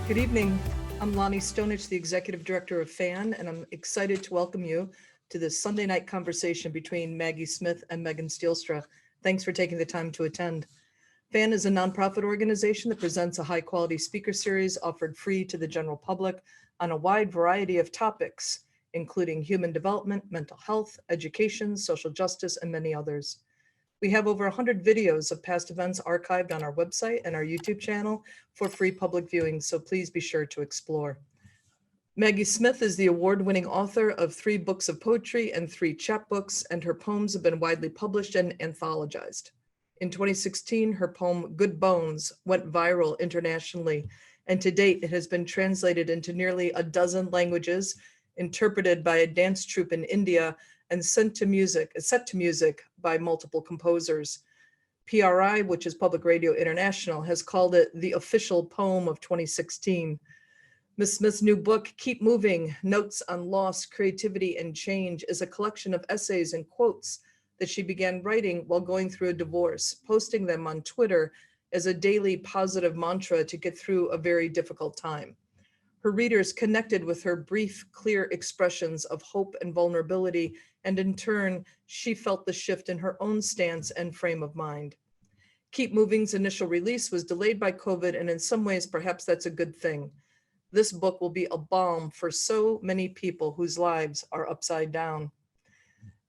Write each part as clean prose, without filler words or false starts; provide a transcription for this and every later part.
Good evening. I'm Lonnie Stonich, the Executive Director of FAN, and I'm excited to welcome you to this Sunday night conversation between Maggie Smith and Megan Stielstra. Thanks for taking the time to attend. FAN is a nonprofit organization that presents a high-quality speaker series offered free to the general public on a wide variety of topics, including human development, mental health, education, social justice, and many others. We have over 100 videos of past events archived on our website and our YouTube channel for free public viewing, so please be sure to explore. Maggie Smith is the award-winning author of 3 books of poetry and 3 chapbooks, and her poems have been widely published and anthologized. In 2016, her poem Good Bones went viral internationally, and to date it has been translated into nearly a dozen languages, interpreted by a dance troupe in India, and set to music by multiple composers. PRI, which is Public Radio International, has called it the official poem of 2016. Ms. Smith's new book, Keep Moving, Notes on Loss, Creativity, and Change, is a collection of essays and quotes that she began writing while going through a divorce, posting them on Twitter as a daily positive mantra to get through a very difficult time. Her readers connected with her brief, clear expressions of hope and vulnerability, and in turn, she felt the shift in her own stance and frame of mind. Keep Moving's initial release was delayed by COVID, and in some ways, perhaps that's a good thing. This book will be a balm for so many people whose lives are upside down.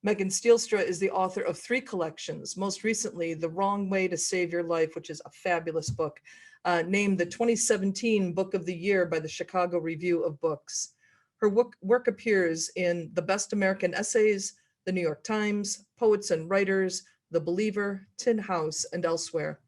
Megan Stielstra is the author of 3 collections, most recently, The Wrong Way to Save Your Life, which is a fabulous book, named the 2017 Book of the Year by the Chicago Review of Books. Her work appears in The Best American Essays, The New York Times, Poets and Writers, The Believer, Tin House, and elsewhere.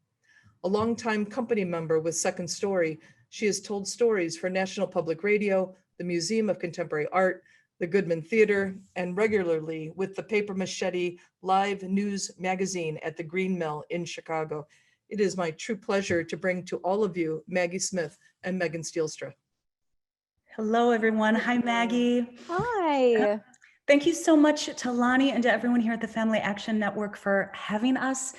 A longtime company member with Second Story, she has told stories for National Public Radio, the Museum of Contemporary Art, the Goodman Theater, and regularly with the Paper Machete live news magazine at the Green Mill in Chicago. It is my true pleasure to bring to all of you Maggie Smith and Megan Stielstra. Hello, everyone. Hi, Maggie. Hi. Thank you so much to Lonnie and to everyone here at the Family Action Network for having us.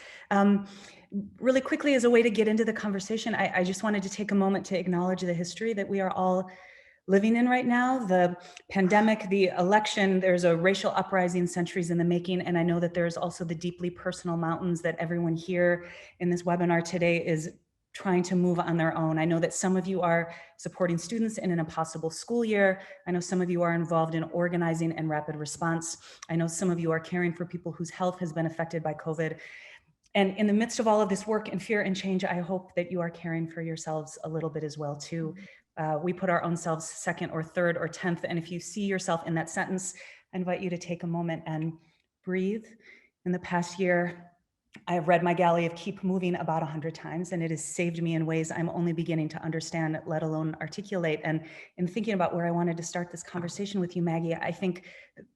Really quickly, as a way to get into the conversation, I just wanted to take a moment to acknowledge the history that we are all living in right now. The pandemic, the election, there's a racial uprising centuries in the making. And I know that there's also the deeply personal mountains that everyone here in this webinar today is trying to move on their own. I know that some of you are supporting students in an impossible school year. I know some of you are involved in organizing and rapid response. I know some of you are caring for people whose health has been affected by COVID. And in the midst of all of this work and fear and change, I hope that you are caring for yourselves a little bit as well too. We put our own selves second or third or 10th. And if you see yourself in that sentence, I invite you to take a moment and breathe. In the past year, I have read my galley of Keep Moving about 100 times, and it has saved me in ways I'm only beginning to understand, let alone articulate. And in thinking about where I wanted to start this conversation with you, Maggie, I think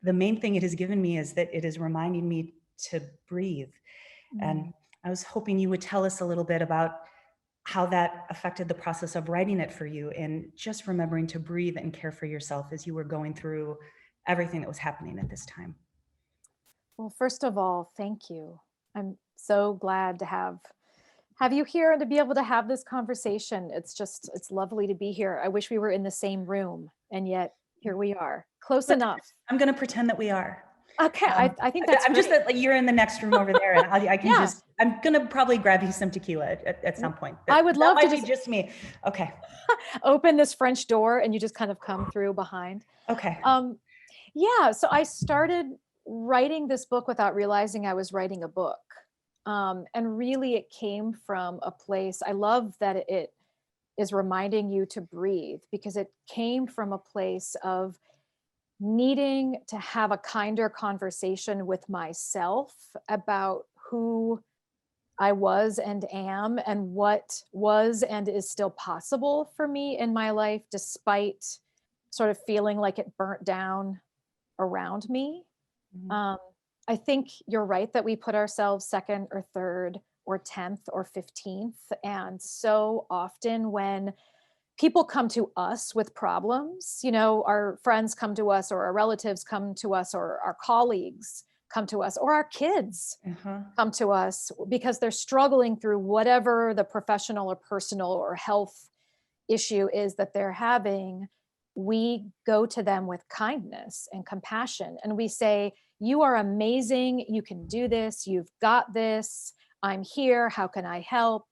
the main thing it has given me is that it is reminding me to breathe. And I was hoping you would tell us a little bit about how that affected the process of writing it for you, and just remembering to breathe and care for yourself as you were going through everything that was happening at this time. Well, first of all, thank you. I'm so glad to have you here and to be able to have this conversation. It's lovely to be here. I wish we were in the same room, and yet here we are, close enough. I'm going to pretend that we are. Okay, I think that's I'm great. just that, like, you're in the next room over there, and I can Yeah. I'm gonna probably grab you some tequila at some point. I would love that to might be just me. Okay. Open this French door and you just kind of come through behind. Okay. Yeah, so I started writing this book without realizing I was writing a book. And really it came from a place, I love that it is reminding you to breathe, because it came from a place of needing to have a kinder conversation with myself about who I was and am, and what was and is still possible for me in my life, despite sort of feeling like it burnt down around me. I think you're right that we put ourselves second or third or 10th or 15th. And so often when people come to us with problems, our friends come to us, or our relatives come to us, or our colleagues come to us, or our kids come to us because they're struggling through whatever the professional or personal or health issue is that they're having, we go to them with kindness and compassion. And we say, you are amazing. You can do this. You've got this. I'm here. How can I help?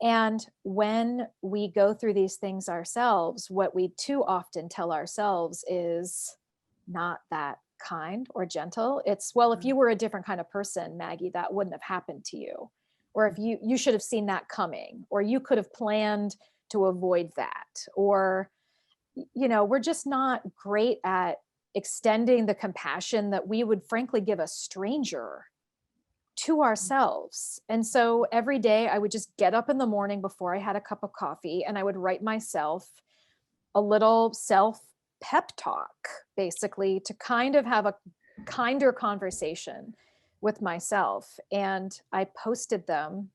And when we go through these things ourselves, what we too often tell ourselves is not that kind or gentle. It's, well, if you were a different kind of person, Maggie, that wouldn't have happened to you. Or if you should have seen that coming, or you could have planned to avoid that. Or, we're just not great at extending the compassion that we would frankly give a stranger to ourselves. And so every day I would just get up in the morning before I had a cup of coffee, and I would write myself a little self pep talk, basically, to kind of have a kinder conversation with myself. And I posted them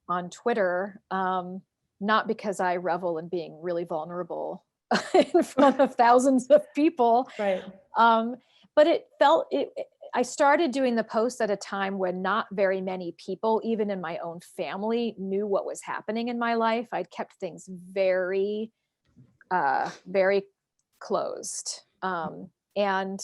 on Twitter, not because I revel in being really vulnerable in front of thousands of people. Right. But I started doing the posts at a time when not very many people, even in my own family, knew what was happening in my life. I'd kept things very, very closed, and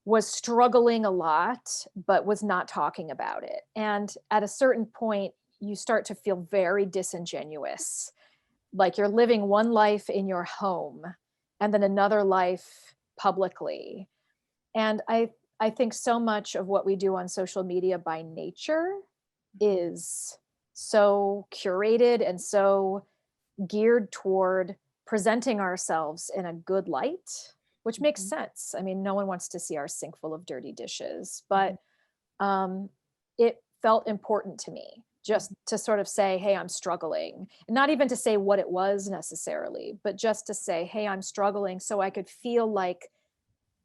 was struggling a lot, but was not talking about it. And at a certain point, you start to feel very disingenuous, like you're living one life in your home and then another life publicly. And I think so much of what we do on social media by nature is so curated and so geared toward presenting ourselves in a good light, which makes sense. I mean, no one wants to see our sink full of dirty dishes, but it felt important to me just to sort of say, hey, I'm struggling. And not even to say what it was necessarily, but just to say, hey, I'm struggling, so I could feel like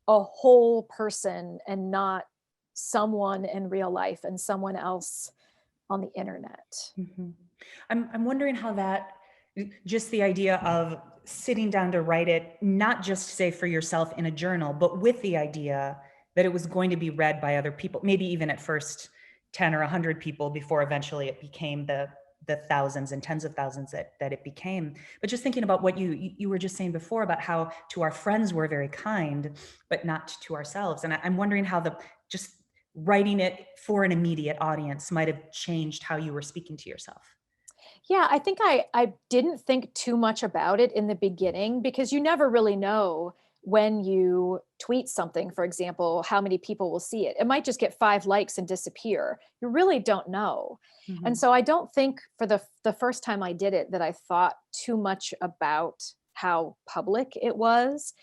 a whole person and not someone in real life and someone else on the internet. Mm-hmm. I'm wondering how that, just the idea of sitting down to write it, not just say for yourself in a journal, but with the idea that it was going to be read by other people, maybe even at first 10 or 100 people before eventually it became the thousands and tens of thousands that it became. But just thinking about what you were just saying before about how to our friends we're very kind, but not to ourselves. And I'm wondering how just writing it for an immediate audience might have changed how you were speaking to yourself. Yeah, I think I didn't think too much about it in the beginning, because you never really know when you tweet something, for example, how many people will see it. It might just get 5 likes and disappear. You really don't know. Mm-hmm. And so I don't think for the first time I did it that I thought too much about how public it was,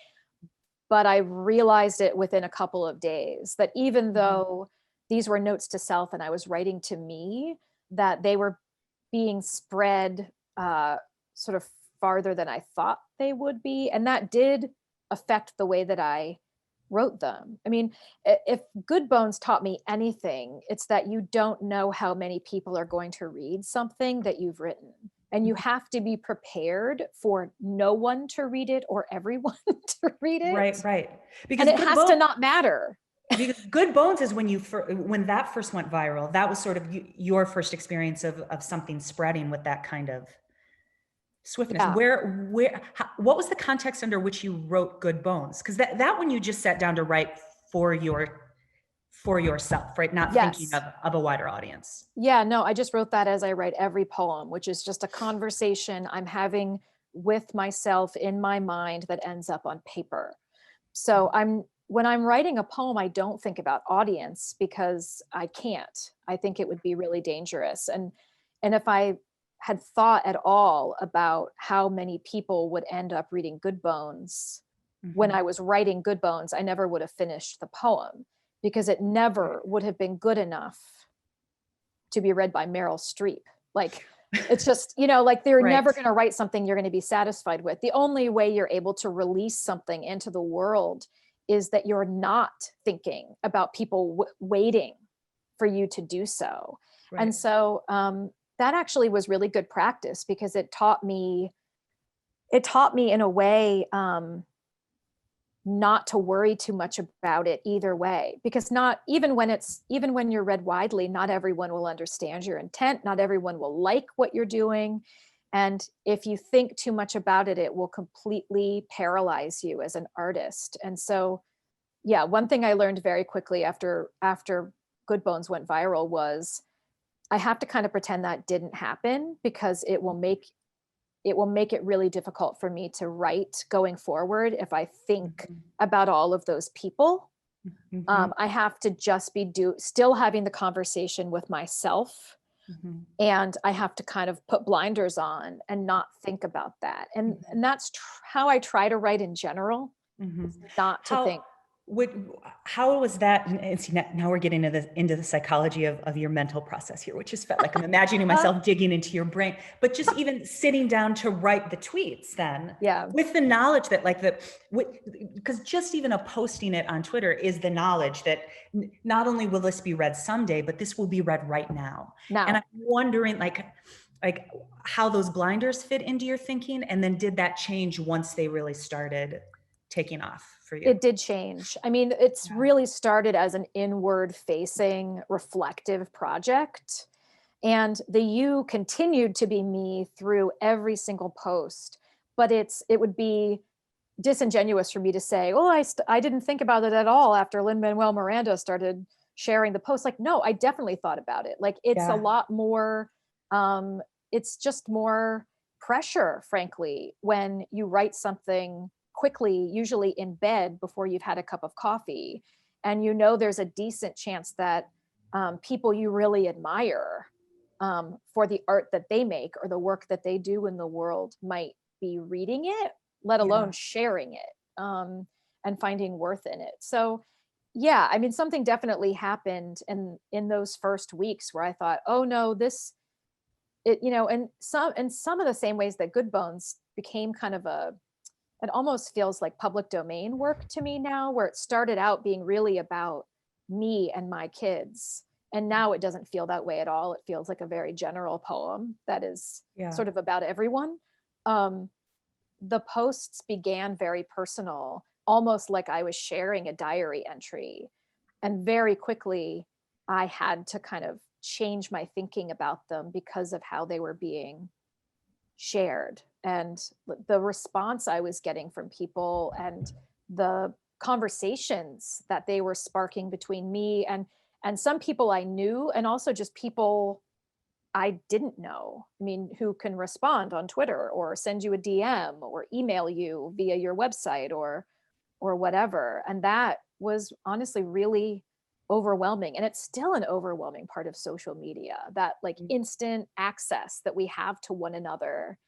but I realized it within a couple of days that even though these were notes to self and I was writing to me, that they were being spread sort of farther than I thought they would be. And that did affect the way that I wrote them. I mean, if Good Bones taught me anything, it's that you don't know how many people are going to read something that you've written. And you have to be prepared for no one to read it or everyone to read it. Right. Because and it has to not matter. Because Good Bones is when that first went viral, that was sort of your first experience of something spreading with that kind of swiftness. Yeah. What was the context under which you wrote Good Bones? Because that one you just sat down to write for yourself, right? Not thinking of a wider audience. Yeah, no, I just wrote that as I write every poem, which is just a conversation I'm having with myself in my mind that ends up on paper. So when I'm writing a poem, I don't think about audience because I can't. I think it would be really dangerous. And if I had thought at all about how many people would end up reading Good Bones when I was writing Good Bones, I never would have finished the poem because it never would have been good enough to be read by Meryl Streep. Like, it's just, like they're never going to write something you're going to be satisfied with. The only way you're able to release something into the world is that you're not thinking about people waiting for you to do so. Right. And so that actually was really good practice because it taught me in a way not to worry too much about it either way, because even when you're read widely, not everyone will understand your intent. Not everyone will like what you're doing. And if you think too much about it, it will completely paralyze you as an artist. And so, yeah, one thing I learned very quickly after Good Bones went viral was I have to kind of pretend that didn't happen, because it will make it really difficult for me to write going forward if I think about all of those people. I have to just be still having the conversation with myself, and I have to kind of put blinders on and not think about that. And that's how I try to write in general, not to think. How was that? And see, now we're getting into the psychology of your mental process here, which is like I'm imagining myself digging into your brain, but just even sitting down to write the tweets then, with the knowledge that because just even posting it on Twitter is the knowledge that not only will this be read someday, but this will be read right now. And I'm wondering like how those blinders fit into your thinking. And then did that change once they really started taking off for you? It did change. I mean, it's really started as an inward facing reflective project. And the you continued to be me through every single post, but it would be disingenuous for me to say, oh, I didn't think about it at all after Lin-Manuel Miranda started sharing the post. Like, no, I definitely thought about it. Like, it's a lot more, it's just more pressure, frankly, when you write something quickly, usually in bed before you've had a cup of coffee, and you know there's a decent chance that people you really admire for the art that they make or the work that they do in the world might be reading it, let alone sharing it and finding worth in it. So yeah, I mean, something definitely happened in those first weeks where I thought, oh no, and some of the same ways that Good Bones became kind of it almost feels like public domain work to me now, where it started out being really about me and my kids. And now it doesn't feel that way at all. It feels like a very general poem that is sort of about everyone. The posts began very personal, almost like I was sharing a diary entry. And very quickly, I had to kind of change my thinking about them because of how they were being shared, and the response I was getting from people, and the conversations that they were sparking between me and some people I knew, and also just people I didn't know. I mean, who can respond on Twitter or send you a DM or email you via your website or whatever. And that was honestly really overwhelming. And it's still an overwhelming part of social media, that like instant access that we have to one another.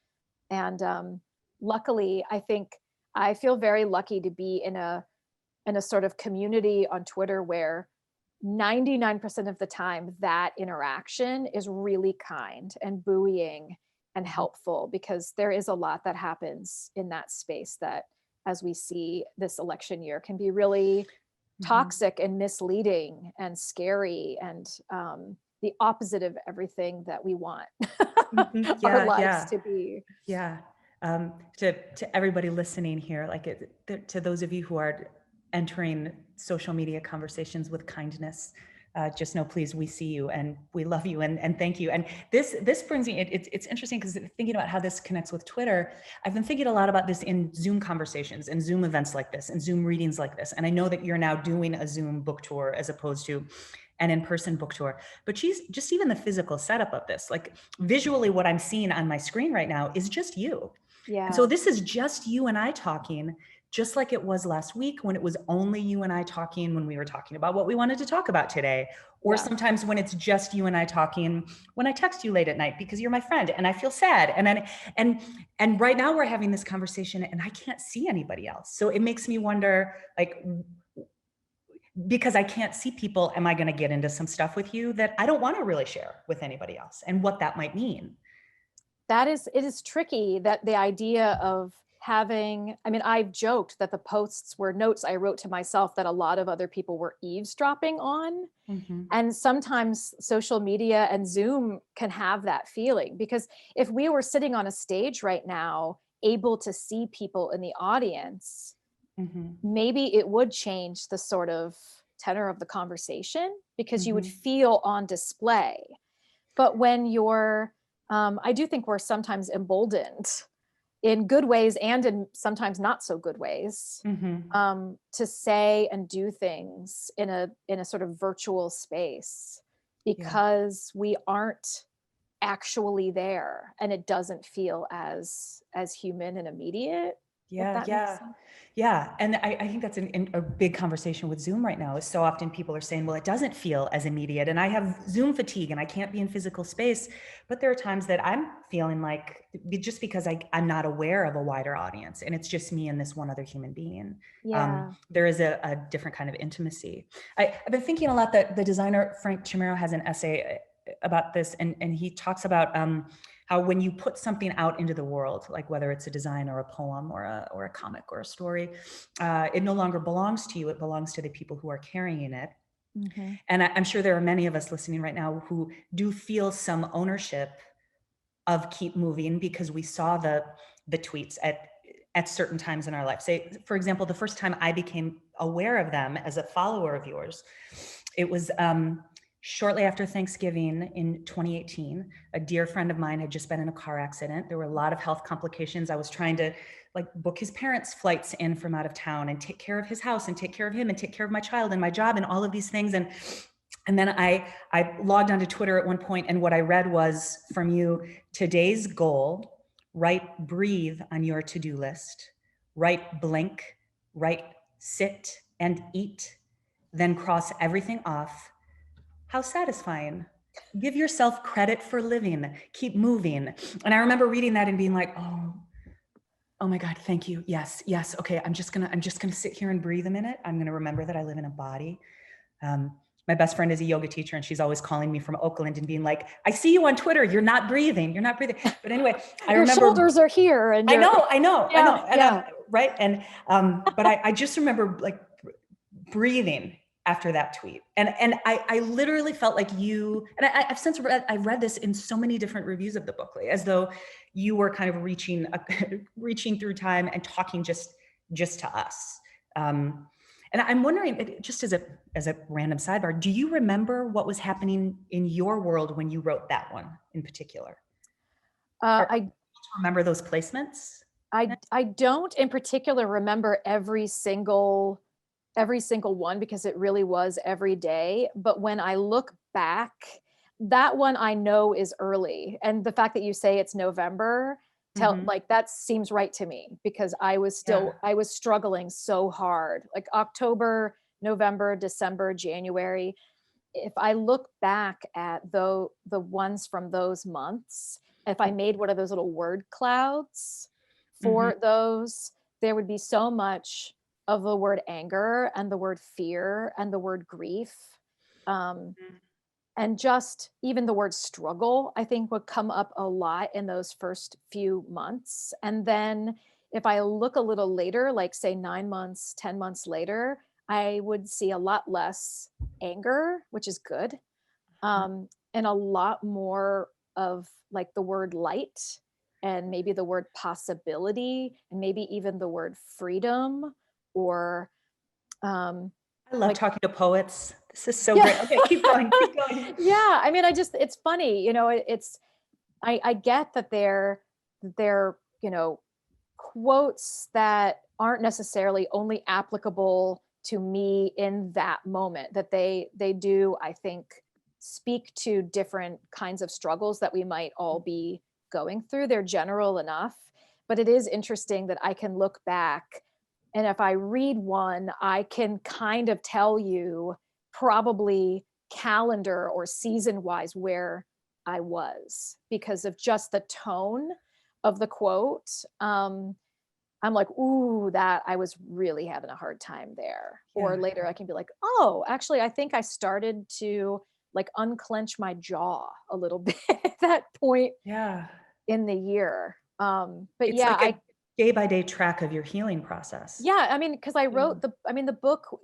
And luckily, I think I feel very lucky to be in a sort of community on Twitter where 99% of the time that interaction is really kind and buoying and helpful, because there is a lot that happens in that space that, as we see this election year, can be really toxic and misleading and scary and the opposite of everything that we want our lives to be. To everybody listening here, to those of you who are entering social media conversations with kindness, just know, please, we see you and we love you and thank you. And this brings me, it's interesting because thinking about how this connects with Twitter, I've been thinking a lot about this in Zoom conversations and Zoom events like this and Zoom readings like this. And I know that you're now doing a Zoom book tour as opposed to an in-person book tour, but she's just even the physical setup of this, like visually what I'm seeing on my screen right now is just you. Yeah. And so this is just you and I talking, just like it was last week when it was only you and I talking when we were talking about what we wanted to talk about today. Or sometimes when it's just you and I talking when I text you late at night because you're my friend and I feel sad. And right now we're having this conversation and I can't see anybody else. So it makes me wonder, like, because I can't see people, am I going to get into some stuff with you that I don't want to really share with anybody else, and what that might mean? It is tricky, that the idea of having, I mean, I've joked that the posts were notes I wrote to myself that a lot of other people were eavesdropping on. And sometimes social media and Zoom can have that feeling, because if we were sitting on a stage right now, able to see people in the audience, maybe it would change the sort of tenor of the conversation, because you would feel on display. But when you're I do think we're sometimes emboldened in good ways and in sometimes not so good ways, to say and do things in a sort of virtual space, because we aren't actually there, and it doesn't feel as human and immediate. Yeah. And I think that's a big conversation with Zoom right now, is so often people are saying, well, it doesn't feel as immediate, and I have Zoom fatigue and I can't be in physical space. But there are times that I'm feeling like, just because I'm not aware of a wider audience and it's just me and this one other human being, there is a different kind of intimacy. I've been thinking a lot that the designer Frank Chimero has an essay about this, and he talks about how when you put something out into the world, like whether it's a design or a poem or a comic or a story, it no longer belongs to you, it belongs to the people who are carrying it. And I'm sure there are many of us listening right now who do feel some ownership of Keep Moving, because we saw the tweets at certain times in our life. Say, for example, the first time I became aware of them as a follower of yours, it was shortly after Thanksgiving in 2018. A dear friend of mine had just been in a car accident. There were a lot of health complications. I was trying to book his parents' flights in from out of town and take care of his house and take care of him and take care of my child and my job and all of these things. And then I logged onto Twitter at one point, and what I read was from you: today's goal, write breathe on your to-do list, write blink, write sit and eat, then cross everything off. How satisfying. Give yourself credit for living, keep moving. And I remember reading that and being like, oh my God, thank you. Yes. Okay, I'm just gonna sit here and breathe a minute. I'm gonna remember that I live in a body. My best friend is a yoga teacher, and she's always calling me from Oakland and being like, I see you on Twitter, you're not breathing. But anyway, I remember- Your shoulders are here. And I know. Yeah. Right. And, but I just remember breathing after that tweet. And I literally felt like you, and I've since read this in so many different reviews of the book, as though you were kind of reaching through time and talking just to us. And I'm wondering, just as a random sidebar, do you remember what was happening in your world when you wrote that one in particular? I remember those placements. I don't in particular remember every single one, because it really was every day. But when I look back, that one I know is early. And the fact that you say it's November, that seems right to me, because I was struggling so hard, like October, November, December, January. If I look back at the ones from those months, if I made one of those little word clouds for those, there would be so much of the word anger and the word fear and the word grief. And just even the word struggle, I think, would come up a lot in those first few months. And then if I look a little later, like say 9 months, 10 months later, I would see a lot less anger, which is good. And a lot more of like the word light, and maybe the word possibility, and maybe even the word freedom, or I love talking to poets. This is so great. Okay, keep going. Yeah, I mean, it's funny, I get that they're quotes that aren't necessarily only applicable to me in that moment, that they do, I think, speak to different kinds of struggles that we might all be going through. They're general enough, but it is interesting that I can look back, and if I read one, I can kind of tell you probably calendar or season wise where I was, because of just the tone of the quote. I'm like, ooh, that I was really having a hard time there. Yeah. Or later I can be like, oh, actually, I think I started to like unclench my jaw a little bit at that point in the year. But it's like day by day track of your healing process. Yeah, I mean, because I wrote the book,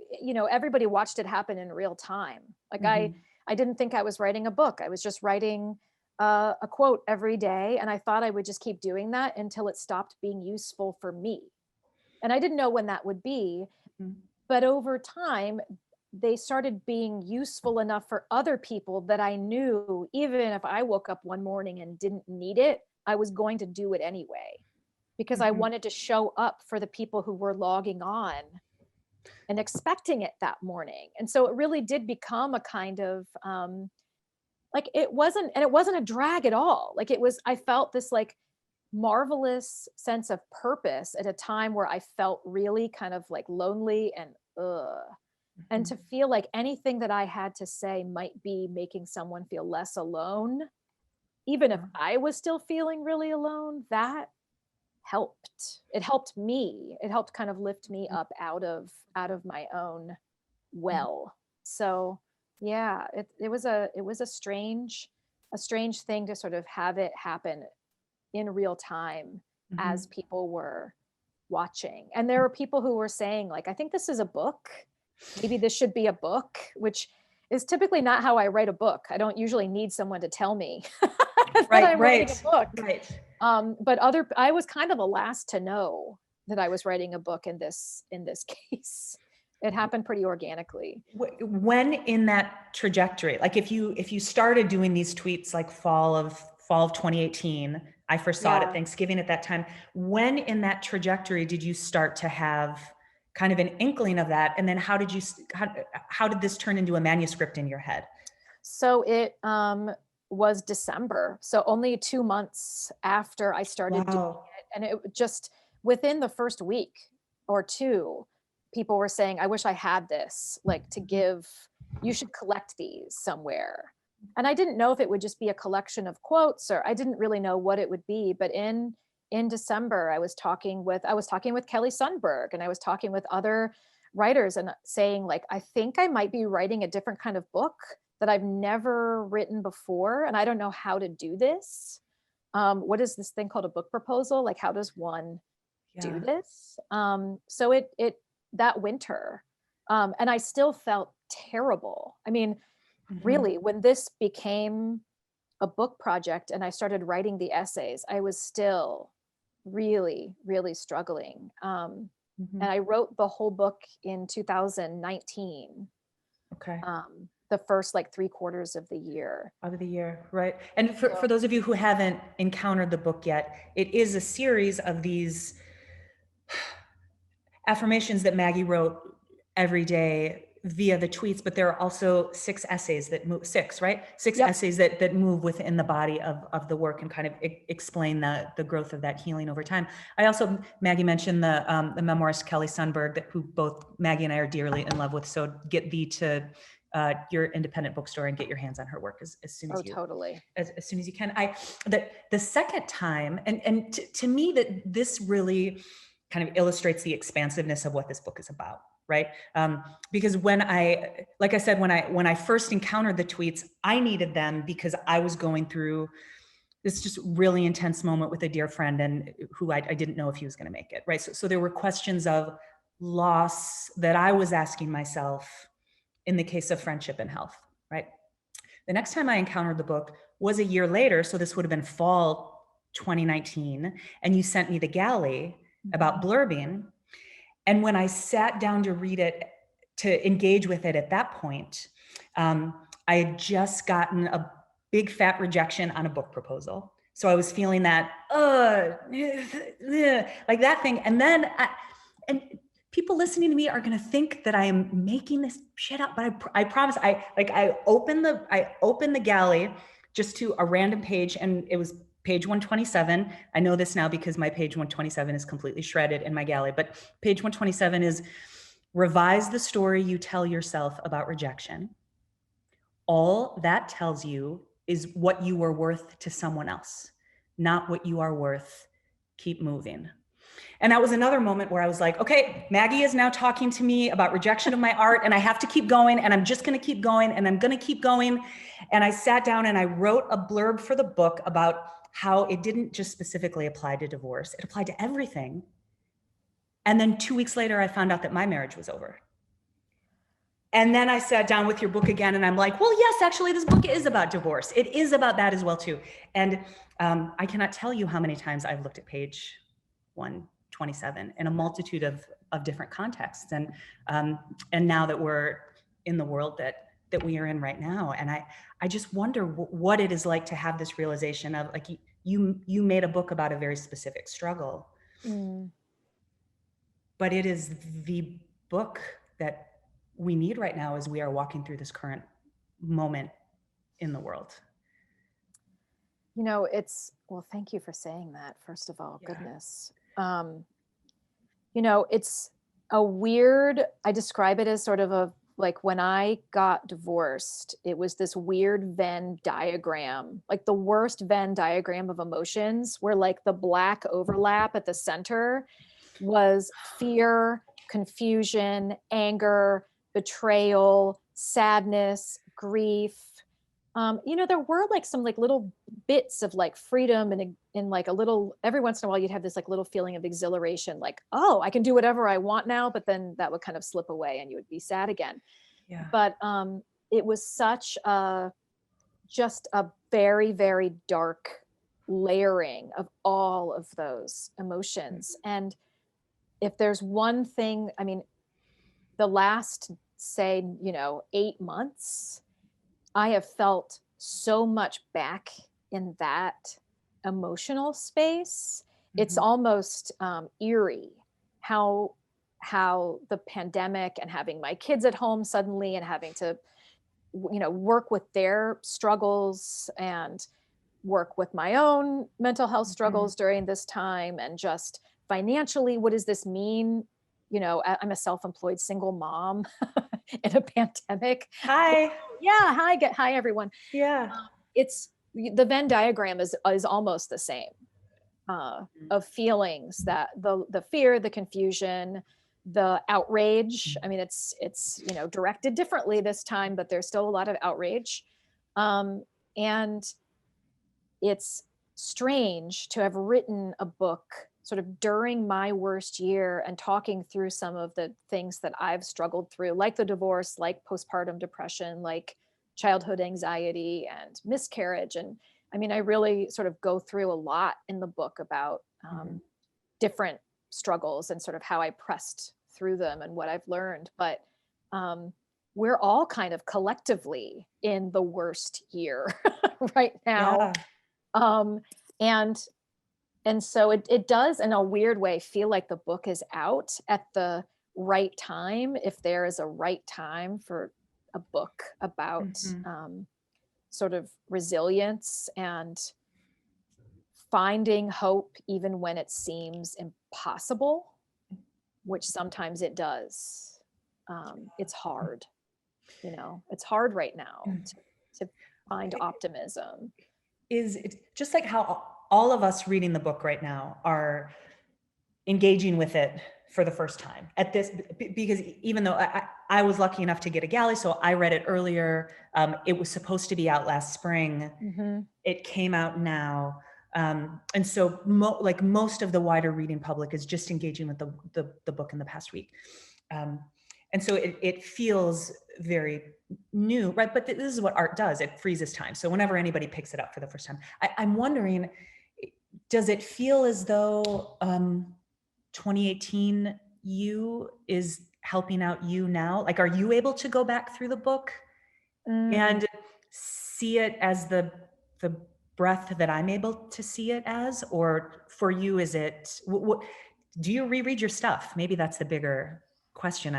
everybody watched it happen in real time. Like I didn't think I was writing a book. I was just writing a quote every day, and I thought I would just keep doing that until it stopped being useful for me. And I didn't know when that would be, but over time, they started being useful enough for other people that I knew even if I woke up one morning and didn't need it, I was going to do it anyway, because I wanted to show up for the people who were logging on and expecting it that morning. And so it really did become a kind of like, it wasn't a drag at all. Like, it was, I felt this like marvelous sense of purpose at a time where I felt really kind of like lonely and and to feel like anything that I had to say might be making someone feel less alone, even if I was still feeling really alone, that helped. It helped me. It helped kind of lift me up out of my own well. So yeah, it was a strange thing to sort of have it happen in real time as people were watching. And there were people who were saying like, I think this is a book. Maybe this should be a book, which is typically not how I write a book. I don't usually need someone to tell me that I'm writing a book. Right. But I was kind of the last to know that I was writing a book in this case. It happened pretty organically. When in that trajectory, like if you started doing these tweets like fall of 2018, I first saw it at Thanksgiving at that time. When in that trajectory did you start to have kind of an inkling of that? And then how did this turn into a manuscript in your head? So it was December. So only 2 months after I started doing it. And it just within the first week or two, people were saying, I wish I had this, like to give, you should collect these somewhere. And I didn't know if it would just be a collection of quotes, or I didn't really know what it would be. But in December, I was talking with Kelly Sundberg, and I was talking with other writers and saying like, I think I might be writing a different kind of book that I've never written before. And I don't know how to do this. What is this thing called a book proposal? Like, how does one do this? So it that winter, and I still felt terrible. I mean, really, when this became a book project and I started writing the essays, I was still really, really struggling. And I wrote the whole book in 2019. Okay. The first like 3/4 of the year. Right. And for those of you who haven't encountered the book yet, it is a series of these affirmations that Maggie wrote every day via the tweets, but there are also 6 essays that move, 6, right? 6 essays that move within the body of the work and kind of explain the growth of that healing over time. I also, Maggie mentioned the memoirist Kelly Sundberg, who both Maggie and I are dearly in love with. So get thee to your independent bookstore and get your hands on her work as soon as as soon as you can. The second time, and to me, that this really kind of illustrates the expansiveness of what this book is about, right? Because when I first encountered the tweets, I needed them because I was going through this just really intense moment with a dear friend, and who I didn't know if he was going to make it, right? So there were questions of loss that I was asking myself in the case of friendship and health, right? The next time I encountered the book was a year later. So this would have been fall 2019. And you sent me the galley about blurbing. And when I sat down to read it, to engage with it at that point, I had just gotten a big fat rejection on a book proposal. So I was feeling that, like that thing. And then, and people listening to me are going to think that I am making this shit up, but I promise I opened the galley just to a random page, and it was page 127. I know this now because my page 127 is completely shredded in my galley, but page 127 is revise the story you tell yourself about rejection. All that tells you is what you are worth to someone else, not what you are worth. Keep moving. And that was another moment where I was like, okay, Maggie is now talking to me about rejection of my art, and I have to keep going, and I'm just going to keep going, and I'm going to keep going. And I sat down and I wrote a blurb for the book about how it didn't just specifically apply to divorce. It applied to everything. And then 2 weeks later, I found out that my marriage was over. And then I sat down with your book again, and I'm like, well, yes, actually, this book is about divorce. It is about that as well, too. And I cannot tell you how many times I've looked at page 127 in a multitude of different contexts. And now that we're in the world that we are in right now. And I just wonder what it is like to have this realization of like, you made a book about a very specific struggle, but it is the book that we need right now as we are walking through this current moment in the world. You know, it's, well, thank you for saying that, first of all. Yeah. Goodness. You know, it's a weird, I describe it as sort of a, like when I got divorced, it was this weird Venn diagram, like the worst Venn diagram of emotions, where like the black overlap at the center was fear, confusion, anger, betrayal, sadness, grief. You know, there were like some like little bits of like freedom and in like a little, every once in a while you'd have this like little feeling of exhilaration, like, oh, I can do whatever I want now, but then that would kind of slip away and you would be sad again. Yeah. But it was such a, just a very, very dark layering of all of those emotions. And if there's one thing, I mean, the last, say, you know, 8 months, I have felt so much back in that emotional space. It's almost eerie how the pandemic and having my kids at home suddenly and having to, you know, work with their struggles and work with my own mental health struggles during this time, and just financially, what does this mean? You know, I'm a self-employed single mom in a pandemic. Hi. Yeah. Hi, everyone. Yeah. It's the Venn diagram is almost the same of feelings, that the fear, the confusion, the outrage. I mean, it's, you know, directed differently this time, but there's still a lot of outrage. And it's strange to have written a book sort of during my worst year and talking through some of the things that I've struggled through, like the divorce, like postpartum depression, like childhood anxiety and miscarriage. And I mean, I really sort of go through a lot in the book about different struggles and sort of how I pressed through them and what I've learned. But we're all kind of collectively in the worst year right now. Yeah. And so it does, in a weird way, feel like the book is out at the right time, if there is a right time for a book about sort of resilience and finding hope even when it seems impossible, which sometimes it does. It's hard, you know, it's hard right now to find optimism. Is it just like how all of us reading the book right now are engaging with it for the first time at this, because even though I was lucky enough to get a galley, so I read it earlier. It was supposed to be out last spring. It came out now. And so like most of the wider reading public is just engaging with the book in the past week. And so it feels very new, right? But this is what art does. It freezes time. So whenever anybody picks it up for the first time, I'm wondering, does it feel as though 2018 you is helping out you now? Like, are you able to go back through the book and see it as the breath that I'm able to see it as? Or for you, is it, do you reread your stuff? Maybe that's the bigger question.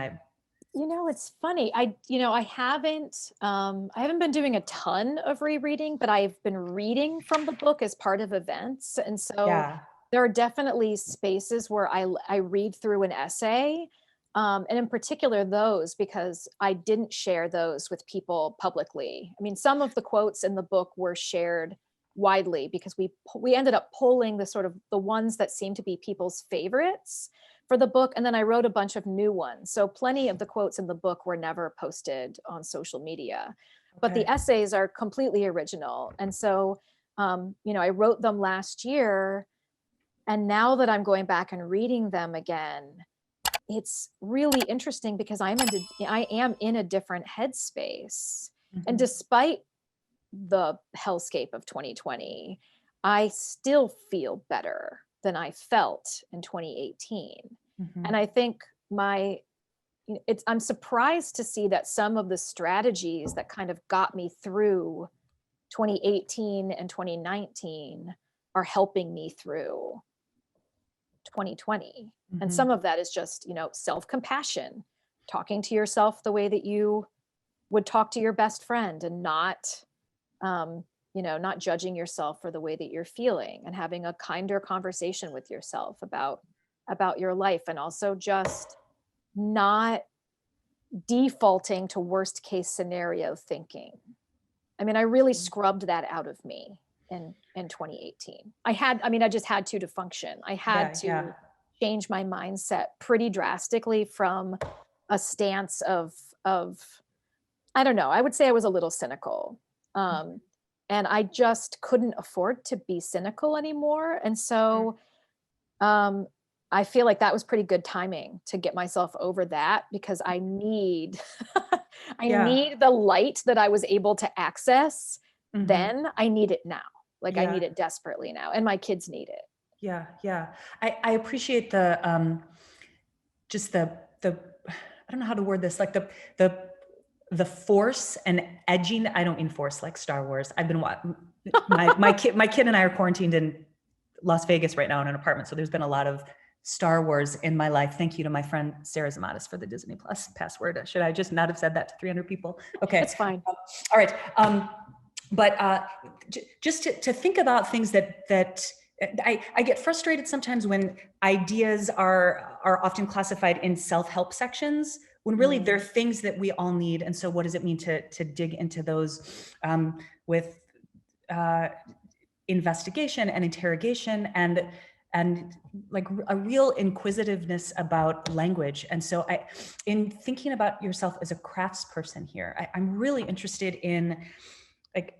You know, it's funny. I haven't been doing a ton of rereading, but I've been reading from the book as part of events. And so there are definitely spaces where I read through an essay. And in particular those, because I didn't share those with people publicly. I mean, some of the quotes in the book were shared widely because we ended up pulling the sort of the ones that seemed to be people's favorites for the book. And then I wrote a bunch of new ones. So plenty of the quotes in the book were never posted on social media, but the essays are completely original. And so, you know, I wrote them last year, and now that I'm going back and reading them again, it's really interesting because I am in a different headspace. And despite the hellscape of 2020, I still feel better than I felt in 2018. And I think my I'm surprised to see that some of the strategies that kind of got me through 2018 and 2019 are helping me through 2020. And some of that is just, self-compassion, talking to yourself the way that you would talk to your best friend, and not, not judging yourself for the way that you're feeling, and having a kinder conversation with yourself about your life, and also just not defaulting to worst case scenario thinking. I mean, I really scrubbed that out of me in 2018. I just had to function. I had to change my mindset pretty drastically from a stance of I don't know, I would say I was a little cynical. And I just couldn't afford to be cynical anymore. And so I feel like that was pretty good timing to get myself over that, because I need need the light that I was able to access then. I need it now. Like I need it desperately now, and my kids need it. Yeah. Yeah. I appreciate the, just the, I don't know how to word this, like the force and edging. I don't mean force like Star Wars. I've been, my kid and I are quarantined in Las Vegas right now in an apartment. So there's been a lot of Star Wars in my life. Thank you to my friend Sarah Zamatis for the Disney Plus password. Should I just not have said that to 300 people? Okay. It's fine. All right. But just to think about things that I get frustrated sometimes when ideas are often classified in self-help sections, when really they're things that we all need. And so what does it mean to dig into those with investigation and interrogation and like a real inquisitiveness about language. And so in thinking about yourself as a craftsperson here, I'm really interested in like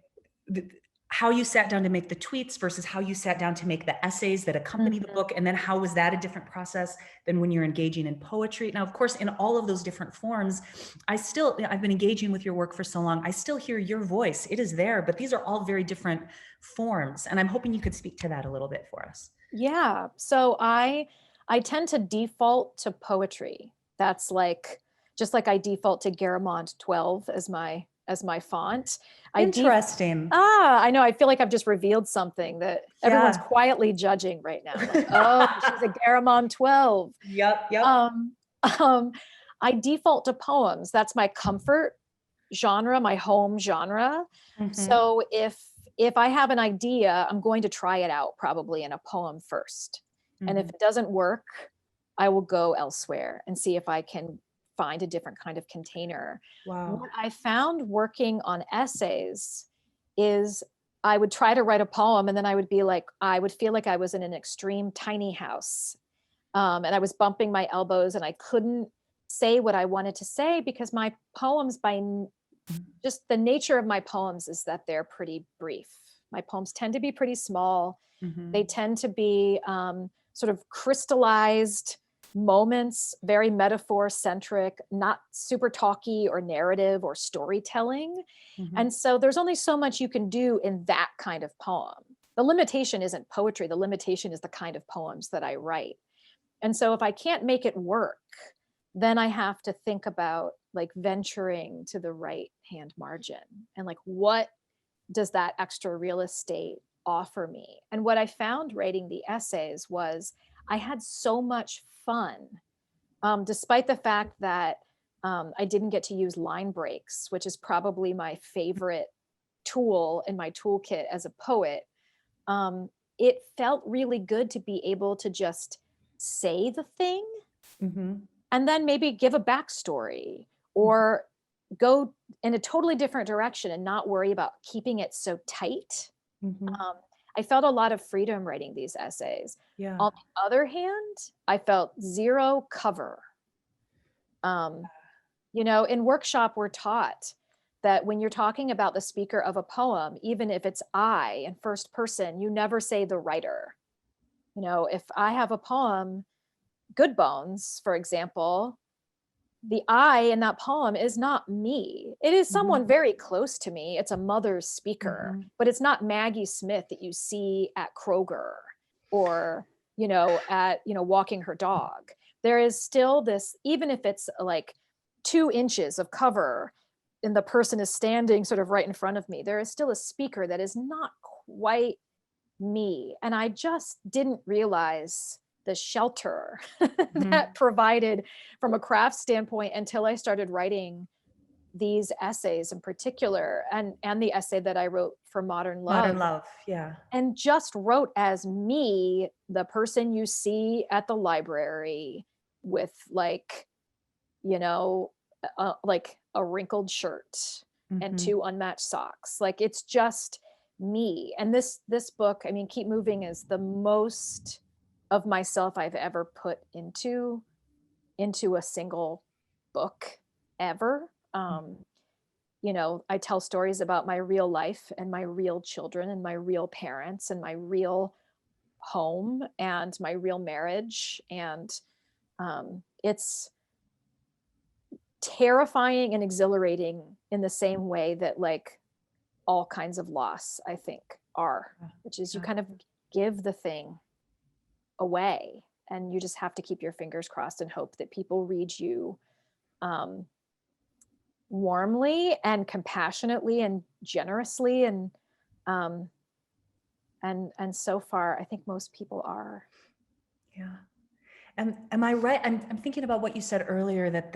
how you sat down to make the tweets versus how you sat down to make the essays that accompany the book. And then how was that a different process than when you're engaging in poetry? Now, of course, in all of those different forms, I've been engaging with your work for so long. I still hear your voice. It is there, but these are all very different forms. And I'm hoping you could speak to that a little bit for us. Yeah. So I tend to default to poetry. That's like, just like I default to Garamond 12 as my font. Interesting. I know. I feel like I've just revealed something that everyone's quietly judging right now. Like, oh, she's a Garamond 12. Yep. I default to poems. That's my comfort genre, my home genre. So if I have an idea, I'm going to try it out probably in a poem first. And if it doesn't work, I will go elsewhere and see if I can find a different kind of container. Wow. What I found working on essays is I would try to write a poem, and then I would feel like I was in an extreme tiny house. And I was bumping my elbows, and I couldn't say what I wanted to say, because my poems, by just the nature of my poems, is that they're pretty brief. My poems tend to be pretty small. They tend to be sort of crystallized moments, very metaphor centric, not super talky or narrative or storytelling. And so there's only so much you can do in that kind of poem. The limitation isn't poetry. The limitation is the kind of poems that I write. And so if I can't make it work, then I have to think about like venturing to the right hand margin, and like, what does that extra real estate offer me? And what I found writing the essays was I had so much fun, despite the fact that I didn't get to use line breaks, which is probably my favorite tool in my toolkit as a poet. It felt really good to be able to just say the thing and then maybe give a backstory or go in a totally different direction and not worry about keeping it so tight. I felt a lot of freedom writing these essays. Yeah. On the other hand, I felt zero cover. In workshop, we're taught that when you're talking about the speaker of a poem, even if it's I in first person, you never say the writer. If I have a poem, Good Bones, for example, the I in that poem is not me. It is someone very close to me. It's a mother's speaker, but it's not Maggie Smith that you see at Kroger or, at, walking her dog. There is still this, even if it's like 2 inches of cover and the person is standing sort of right in front of me, there is still a speaker that is not quite me. And I just didn't realize the shelter that provided from a craft standpoint until I started writing these essays in particular, and the essay that I wrote for Modern Modern Love, love. Yeah. and just wrote as me, the person you see at the library with like, like a wrinkled shirt and 2 unmatched socks. Like it's just me. And this book, I mean, Keep Moving is the most of myself I've ever put into a single book ever. I tell stories about my real life and my real children and my real parents and my real home and my real marriage. And it's terrifying and exhilarating in the same way that like all kinds of loss, I think, are, which is you kind of give the thing away and you just have to keep your fingers crossed and hope that people read you warmly and compassionately and generously, and so far I think most people are. Yeah. And am I right? I'm thinking about what you said earlier, that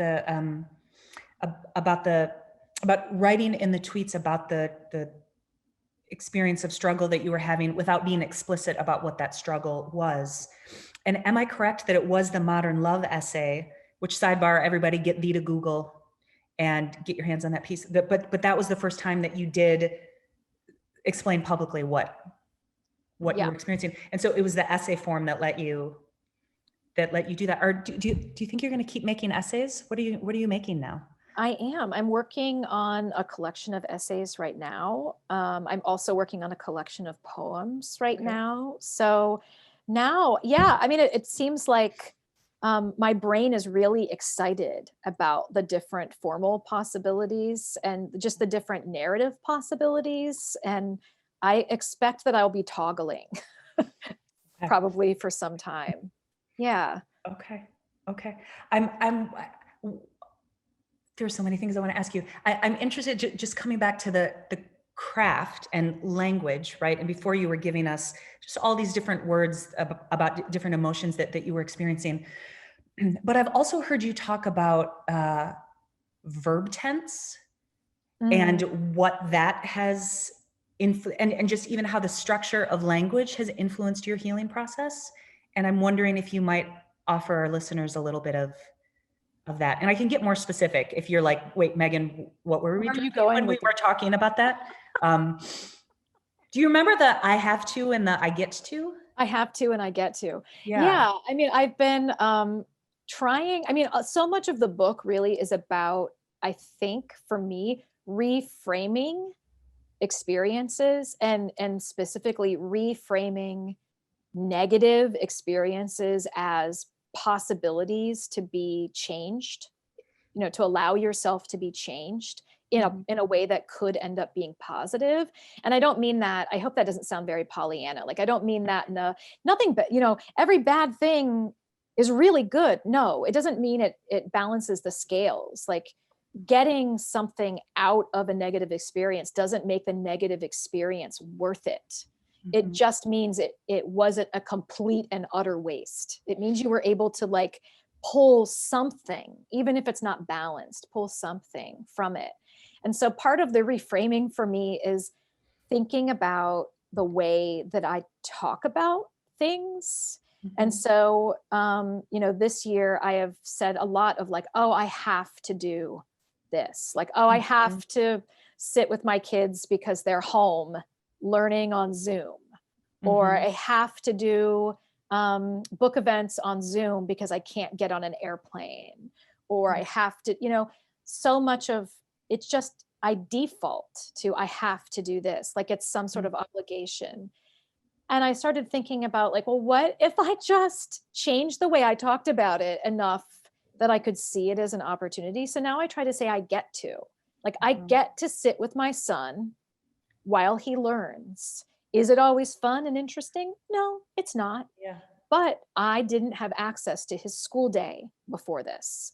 about writing in the tweets about the experience of struggle that you were having without being explicit about what that struggle was. And am I correct that it was the Modern Love essay, which, sidebar, everybody get thee to Google and get your hands on that piece. But that was the first time that you did explain publicly what you were experiencing. And so it was the essay form that let you do that. Or do you think you're going to keep making essays? What are you making now? I'm working on a collection of essays right now. I'm also working on a collection of poems right now. So now, I mean, it seems like my brain is really excited about the different formal possibilities and just the different narrative possibilities. And I expect that I'll be toggling probably for some time. Yeah. Okay. There's so many things I want to ask you. I'm interested, just coming back to the craft and language, right? And before you were giving us just all these different words about different emotions that you were experiencing. But I've also heard you talk about verb tense and what that has and just even how the structure of language has influenced your healing process. And I'm wondering if you might offer our listeners a little bit of that. And I can get more specific if you're like, wait, Megan, what were we Where are you going when we were talking about that? Do you remember the I have to and the I get to? I have to and I get to. Yeah. I mean, I've been trying. I mean, so much of the book really is about, I think for me, reframing experiences and specifically reframing negative experiences as possibilities to be changed, to allow yourself to be changed in a way that could end up being positive. And I don't mean that, I hope that doesn't sound very Pollyanna. Like, I don't mean that nothing but, every bad thing is really good. No, it doesn't mean it balances the scales. Like, getting something out of a negative experience doesn't make the negative experience worth it. It just means it wasn't a complete and utter waste. It means you were able to like pull something, even if it's not balanced, pull something from it. And so part of the reframing for me is thinking about the way that I talk about things. And so, this year I have said a lot of like, oh, I have to do this. Like, oh, I have to sit with my kids because they're home learning on Zoom, or I have to do book events on Zoom because I can't get on an airplane, or I have to, so much of it's just, I default to, I have to do this. Like it's some sort of obligation. And I started thinking about like, well, what if I just changed the way I talked about it enough that I could see it as an opportunity? So now I try to say I get to, like, I get to sit with my son while he learns. Is it always fun and interesting? No, it's not. Yeah. But I didn't have access to his school day before this,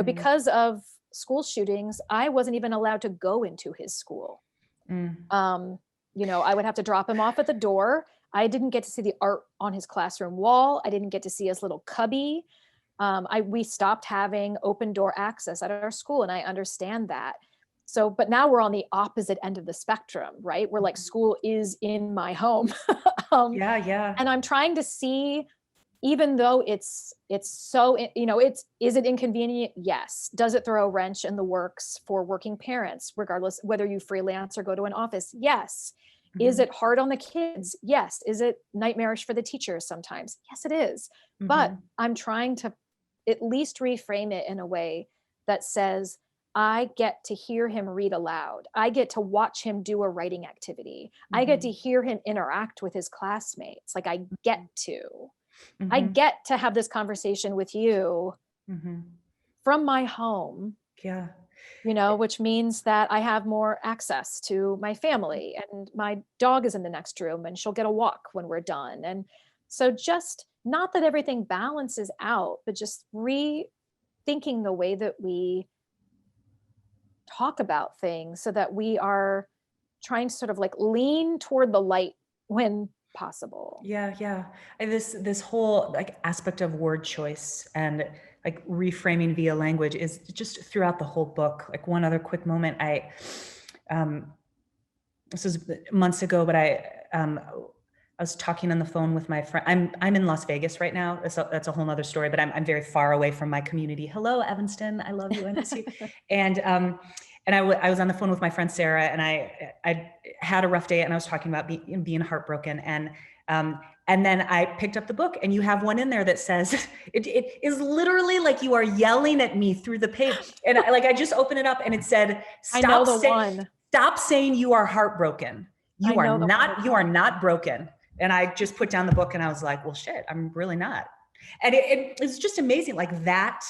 because of school shootings, I wasn't even allowed to go into his school. Mm. You know, I would have to drop him off at the door. I didn't get to see the art on his classroom wall. I didn't get to see his little cubby. We stopped having open door access at our school, and I understand that. So, but now we're on the opposite end of the spectrum, right? We're like, school is in my home. Yeah, yeah. And I'm trying to see, even though it's so, you know, is it inconvenient? Yes. Does it throw a wrench in the works for working parents, regardless whether you freelance or go to an office? Yes. Is it hard on the kids? Yes. Is it nightmarish for the teachers sometimes? Yes, it is. But I'm trying to at least reframe it in a way that says, I get to hear him read aloud. I get to watch him do a writing activity. I get to hear him interact with his classmates. Like, I get to have this conversation with you from my home. Yeah. You know, which means that I have more access to my family, and my dog is in the next room and she'll get a walk when we're done. And so, just not that everything balances out, but just rethinking the way that we talk about things so that we are trying to sort of like lean toward the light when possible. Yeah, yeah. And this whole like aspect of word choice and like reframing via language is just throughout the whole book. Like, one other quick moment, this was months ago, but I was talking on the phone with my friend. I'm in Las Vegas right now. That's a whole nother story, but I'm very far away from my community. Hello, Evanston. I love you. I miss you. And I was on the phone with my friend Sarah, and I had a rough day, and I was talking about being heartbroken. And then I picked up the book, and you have one in there that says, it is literally like you are yelling at me through the page. And I just opened it up, and it said, stop saying you are heartbroken. You are not broken. And I just put down the book, and I was like, well, shit, I'm really not. And it's just amazing, like that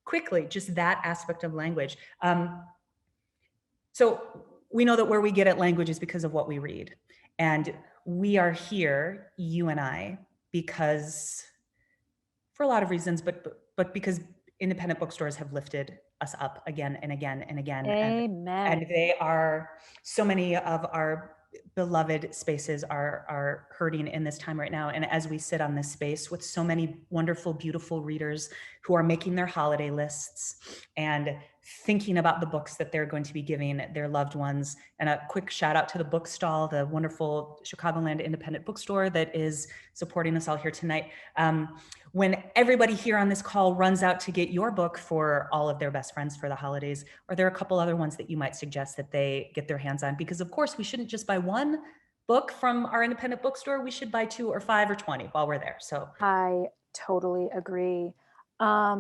quickly, just that aspect of language. So we know that where we get at language is because of what we read. And we are here, you and I, because for a lot of reasons, but because independent bookstores have lifted us up again and again and again. Amen. And they are, so many of our beloved spaces are hurting in this time right now. And as we sit on this space with so many wonderful, beautiful readers who are making their holiday lists and thinking about the books that they're going to be giving their loved ones. And a quick shout out to the Book Stall, the wonderful Chicagoland independent bookstore that is supporting us all here tonight. When everybody here on this call runs out to get your book for all of their best friends for the holidays, are there a couple other ones that you might suggest that they get their hands on? Because of course we shouldn't just buy one book from our independent bookstore. We should buy 2 or 5 or 20 while we're there. So I totally agree. I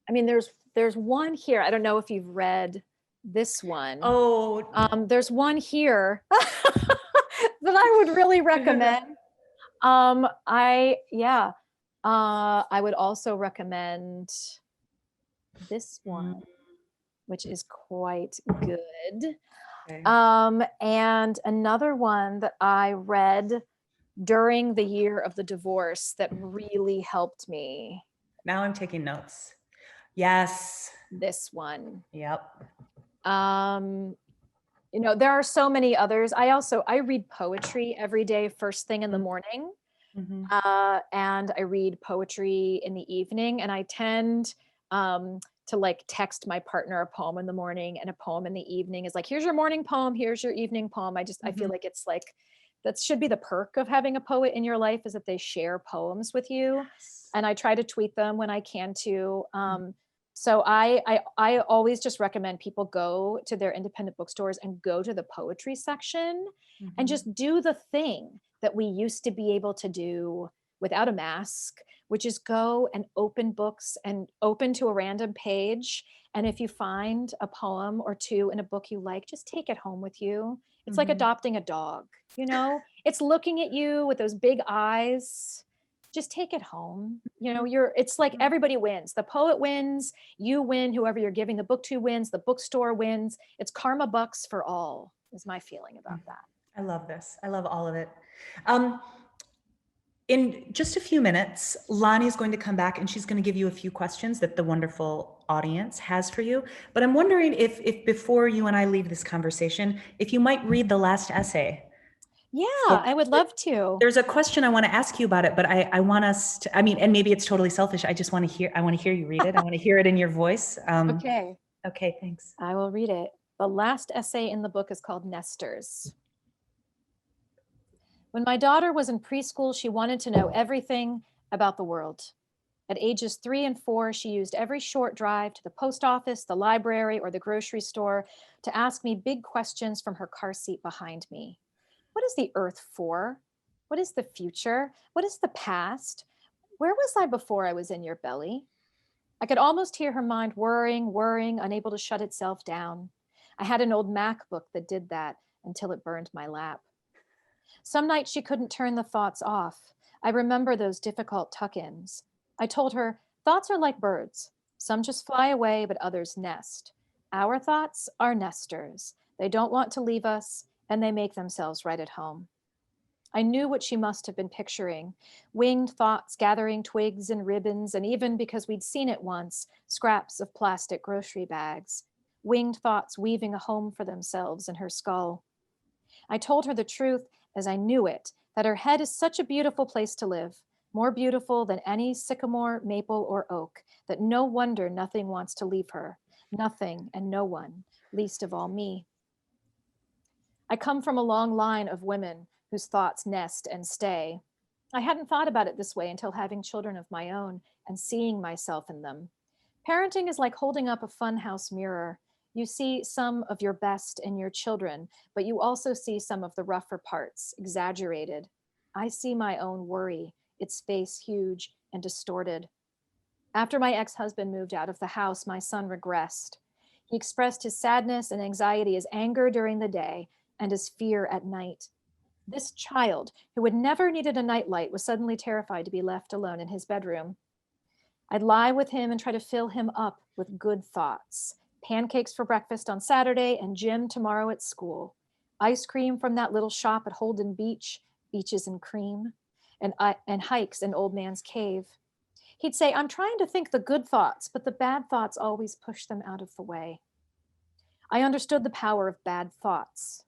mean, there's one here. I don't know if you've read this one. Oh, there's one here that I would really recommend. I would also recommend this one, which is quite good. okay. And another one that I read during the year of the divorce that really helped me. Now I'm taking notes. Yes. This one. Yep. You know, there are so many others. I read poetry every day, first thing in the morning. And I read poetry in the evening, and I tend to like text my partner a poem in the morning and a poem in the evening. Is like, here's your morning poem, here's your evening poem. I feel like it's like, that should be the perk of having a poet in your life, is that they share poems with you. Yes. And I try to tweet them when I can too. So I always just recommend people go to their independent bookstores and go to the poetry section and just do the thing that we used to be able to do without a mask, which is go and open books and open to a random page. And if you find a poem or two in a book you like, just take it home with you. It's like adopting a dog, you know, it's looking at you with those big eyes. Just take it home. You know, it's like everybody wins. The poet wins, you win, whoever you're giving the book to wins, the bookstore wins. It's karma bucks for all, is my feeling about that. I love this. I love all of it. In just a few minutes, Lonnie's going to come back and she's going to give you a few questions that the wonderful audience has for you. But I'm wondering if before you and I leave this conversation, if you might read the last essay. Yeah, So I would love to. there's a question I want to ask you about it, but I want us to, I mean, and maybe it's totally selfish. I want to hear you read it. I want to hear it in your voice. Okay, Okay, thanks. I will read it. The last essay in the book is called Nesters. When my daughter was in preschool, she wanted to know everything about the world. At ages 3 and 4, she used every short drive to the post office, the library, or the grocery store to ask me big questions from her car seat behind me. What is the earth for? What is the future? What is the past? Where was I before I was in your belly? I could almost hear her mind whirring, unable to shut itself down. I had an old MacBook that did that until it burned my lap. Some nights she couldn't turn the thoughts off. I remember those difficult tuck-ins. I told her, thoughts are like birds. Some just fly away, but others nest. Our thoughts are nesters. They don't want to leave us, and they make themselves right at home. I knew what she must have been picturing. Winged thoughts gathering twigs and ribbons, and even because we'd seen it once, scraps of plastic grocery bags. Winged thoughts weaving a home for themselves in her skull. I told her the truth as I knew it, that her head is such a beautiful place to live, more beautiful than any sycamore, maple, or oak, that no wonder nothing wants to leave her, nothing and no one, least of all me. I come from a long line of women whose thoughts nest and stay. I hadn't thought about it this way until having children of my own and seeing myself in them. Parenting is like holding up a funhouse mirror. You see some of your best in your children, but you also see some of the rougher parts, exaggerated. I see my own worry, its face huge and distorted. After my ex-husband moved out of the house, my son regressed. He expressed his sadness and anxiety as anger during the day and as fear at night. This child, who had never needed a nightlight, was suddenly terrified to be left alone in his bedroom. I'd lie with him and try to fill him up with good thoughts. Pancakes for breakfast on Saturday and gym tomorrow at school. Ice cream from that little shop at Holden Beach, beaches and cream, and hikes in Old Man's Cave. He'd say, I'm trying to think the good thoughts, but the bad thoughts always push them out of the way. I understood the power of bad thoughts.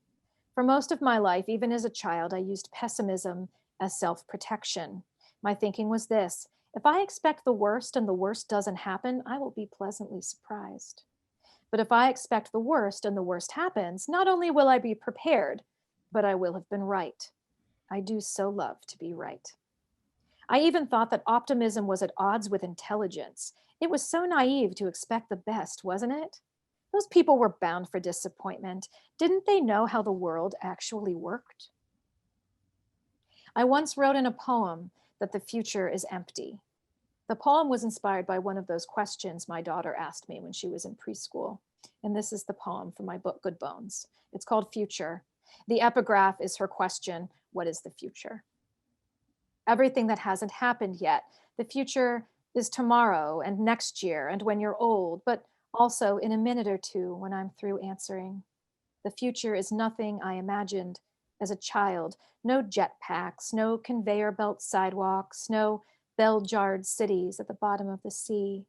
For most of my life, even as a child, I used pessimism as self-protection. My thinking was this: if I expect the worst and the worst doesn't happen, I will be pleasantly surprised. But if I expect the worst and the worst happens, not only will I be prepared, but I will have been right. I do so love to be right. I even thought that optimism was at odds with intelligence. It was so naive to expect the best, wasn't it? Those people were bound for disappointment. Didn't they know how the world actually worked? I once wrote in a poem that the future is empty. The poem was inspired by one of those questions my daughter asked me when she was in preschool. And this is the poem from my book, Good Bones. It's called Future. The epigraph is her question, what is the future? Everything that hasn't happened yet. The future is tomorrow and next year and when you're old, but also in a minute or two when I'm through answering. The future is nothing I imagined as a child. No jetpacks, no conveyor belt sidewalks, no bell-jarred cities at the bottom of the sea.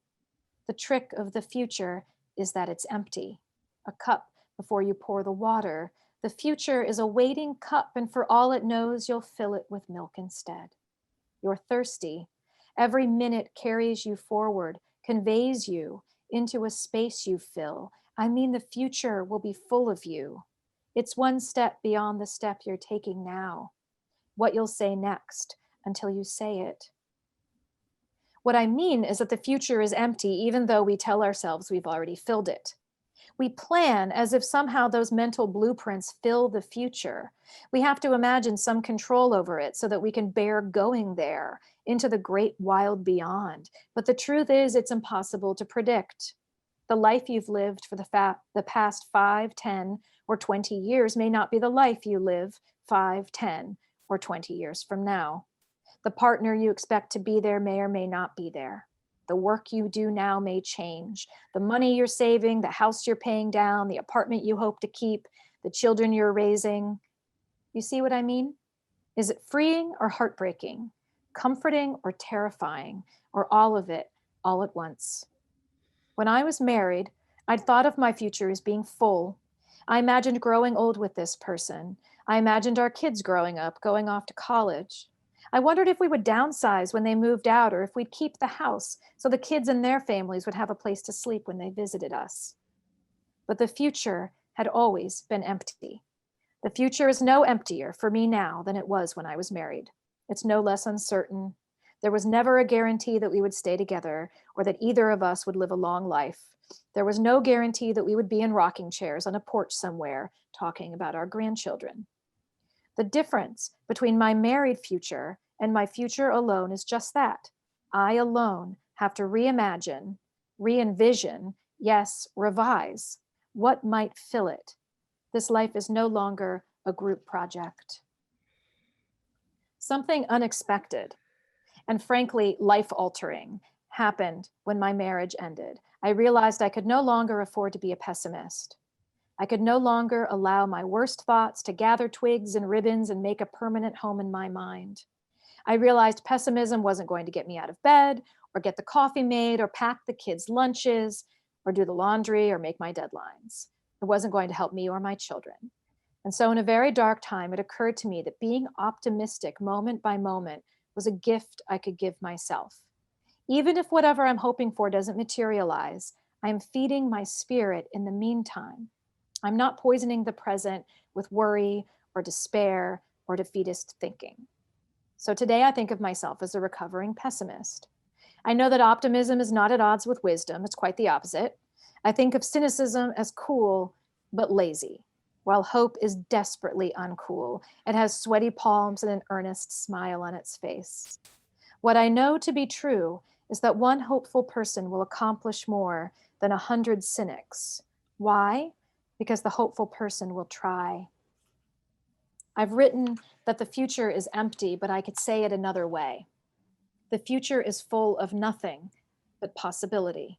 The trick of the future is that it's empty. A cup before you pour the water. The future is a waiting cup, and for all it knows, you'll fill it with milk instead. You're thirsty. Every minute carries you forward, conveys you into a space you fill. I mean, the future will be full of you. It's one step beyond the step you're taking now. What you'll say next until you say it. What I mean is that the future is empty, even though we tell ourselves we've already filled it. We plan as if somehow those mental blueprints fill the future. We have to imagine some control over it so that we can bear going there into the great wild beyond. But the truth is, it's impossible to predict. The life you've lived for the past 5, 10, or 20 years may not be the life you live 5, 10, or 20 years from now. The partner you expect to be there may or may not be there. The work you do now may change. The money you're saving, the house you're paying down, the apartment you hope to keep, the children you're raising. You see what I mean? Is it freeing or heartbreaking? comforting or terrifying, or all of it all at once. When I was married, I'd thought of my future as being full. I imagined growing old with this person. I imagined our kids growing up, going off to college. I wondered if we would downsize when they moved out, or if we'd keep the house so the kids and their families would have a place to sleep when they visited us. But the future had always been empty. The future is no emptier for me now than it was when I was married. It's no less uncertain. There was never a guarantee that we would stay together or that either of us would live a long life. There was no guarantee that we would be in rocking chairs on a porch somewhere talking about our grandchildren. The difference between my married future and my future alone is just that. I alone have to reimagine, re-envision, yes, revise what might fill it. This life is no longer a group project. Something unexpected and frankly life-altering happened when my marriage ended. I realized I could no longer afford to be a pessimist. I could no longer allow my worst thoughts to gather twigs and ribbons and make a permanent home in my mind. I realized pessimism wasn't going to get me out of bed or get the coffee made or pack the kids' lunches or do the laundry or make my deadlines. It wasn't going to help me or my children. And so in a very dark time, it occurred to me that being optimistic moment by moment was a gift I could give myself. Even if whatever I'm hoping for doesn't materialize, I'm feeding my spirit in the meantime. I'm not poisoning the present with worry or despair or defeatist thinking. So today I think of myself as a recovering pessimist. I know that optimism is not at odds with wisdom. It's quite the opposite. I think of cynicism as cool but lazy, while hope is desperately uncool. It has sweaty palms and an earnest smile on its face. What I know to be true is that one hopeful person will accomplish more than 100 cynics. Why? Because the hopeful person will try. I've written that the future is empty, but I could say it another way. The future is full of nothing but possibility.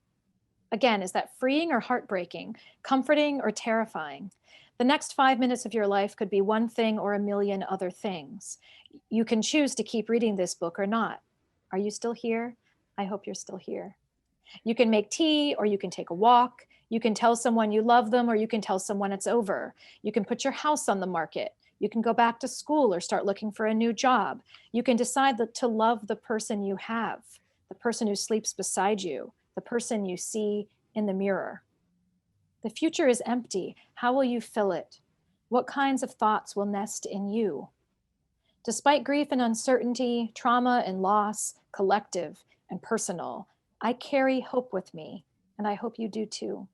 Again, is that freeing or heartbreaking, comforting or terrifying? The next 5 minutes of your life could be one thing or a million other things. You can choose to keep reading this book or not. Are you still here? I hope you're still here. You can make tea or you can take a walk. You can tell someone you love them or you can tell someone it's over. You can put your house on the market. You can go back to school or start looking for a new job. You can decide to love the person you have, the person who sleeps beside you, the person you see in the mirror. The future is empty. How will you fill it? What kinds of thoughts will nest in you? Despite grief and uncertainty, trauma and loss, collective and personal, I carry hope with me, and I hope you do too.